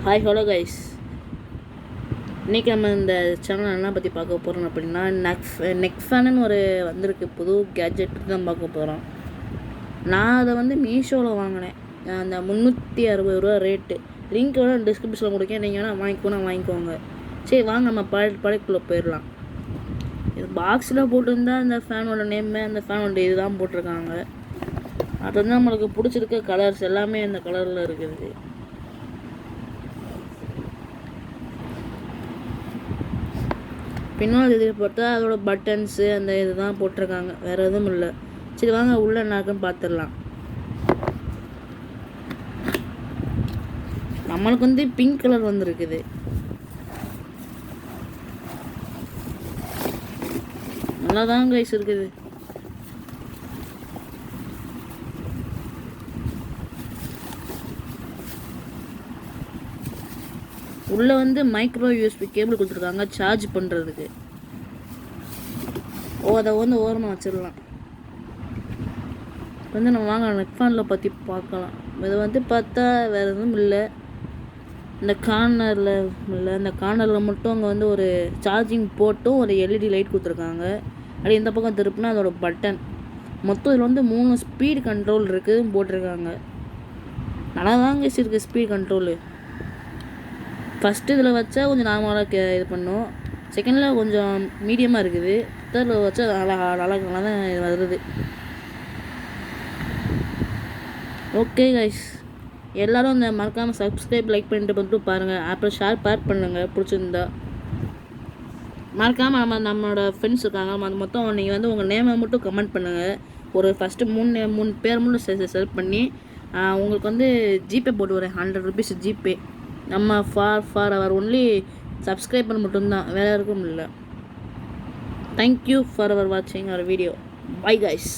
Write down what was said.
Hi hello guys. இன்றைக்கி நம்ம இந்த சேனல் என்ன பற்றி பார்க்க போகிறோம் அப்படின்னா நெக் ஃபேனுன்னு ஒரு வந்திருக்கு புது கேட்ஜெட் தான் பார்க்க போகிறோம். நான் அதை வந்து மீஷோவில் வாங்கினேன். அந்த 360 ரூபா ரேட்டு. லிங்க் வேணால் டிஸ்கிரிப்ஷனில் கொடுக்க, நீங்கள் வேணால் வாங்கிக்கோங்க. சரி வாங்க நம்ம படைக்குள்ளே போயிடலாம். இது பாக்ஸில் போட்டிருந்தா அந்த ஃபேனோட நேமு, அந்த ஃபேனோட இதுதான் போட்டிருக்காங்க. அது வந்து நம்மளுக்கு பிடிச்சிருக்க கலர்ஸ் எல்லாமே அந்த கலரில் இருக்குது. பின்னால் இது பார்த்தா அதோட பட்டன்ஸு அந்த இது தான் போட்டிருக்காங்க, வேறு எதுவும் இல்லை. சரி வாங்க உள்ள என்னாக்குன்னு பார்த்துடலாம். நம்மளுக்கு வந்து பிங்க் கலர் வந்துருக்குது. நல்லா தான் கைஸ் இருக்குது. உள்ளே வந்து மைக்ரோ யூஎஸ்பி கேபிள் கொடுத்துருக்காங்க சார்ஜ் பண்ணுறதுக்கு. அதை வந்து ஓரமாக வச்சிடலாம். வந்து நம்ம வாங்க நெக் ஃபேனில் பற்றி பார்க்கலாம். இது வந்து பார்த்தா வேறு எதுவும் இல்லை. இந்த கார்னரில் மட்டும் அங்கே வந்து ஒரு சார்ஜிங் போட்டும் ஒரு எல்இடி லைட் கொடுத்துருக்காங்க. அப்படி இந்த பக்கம் திருப்பினா அதோட பட்டன். மொத்தம் இதில் வந்து 3 ஸ்பீட் கண்ட்ரோல் இருக்குதுன்னு போட்டிருக்காங்க. நல்லா தாங்க இருக்குது ஸ்பீட் கண்ட்ரோலு. ஃபஸ்ட்டு இதில் வச்சா கொஞ்சம் நார்மலாக இது பண்ணும். செகண்டில் கொஞ்சம் மீடியமாக இருக்குது. தேர்டில் வச்சா நல்லா தான் வருது. ஓகே கைஸ், எல்லோரும் இந்த மறக்காமல் சப்ஸ்கிரைப் லைக் பண்ணிட்டு பாருங்கள். அப்புறம் ஷேர் பண்ணுங்கள் பிடிச்சிருந்தா. மறக்காமல் நம்மளோட ஃப்ரெண்ட்ஸ் இருக்காங்க, அது மொத்தம் நீங்கள் வந்து உங்கள் நேமை மட்டும் கமெண்ட் பண்ணுங்கள். ஒரு ஃபஸ்ட்டு 3 பேர் மட்டும் செலக்ட் பண்ணி உங்களுக்கு வந்து ஜிபே போட்டு வரேன். 100 rupees ஜிபே. நம்ம ஃபார் அவர் ஒன்லி சப்ஸ்கிரைபர் மட்டும்தான், வேறு யாருக்கும் இல்லை. தேங்க்யூ ஃபார் அவர் வாட்சிங் அவர் வீடியோ. Bye guys.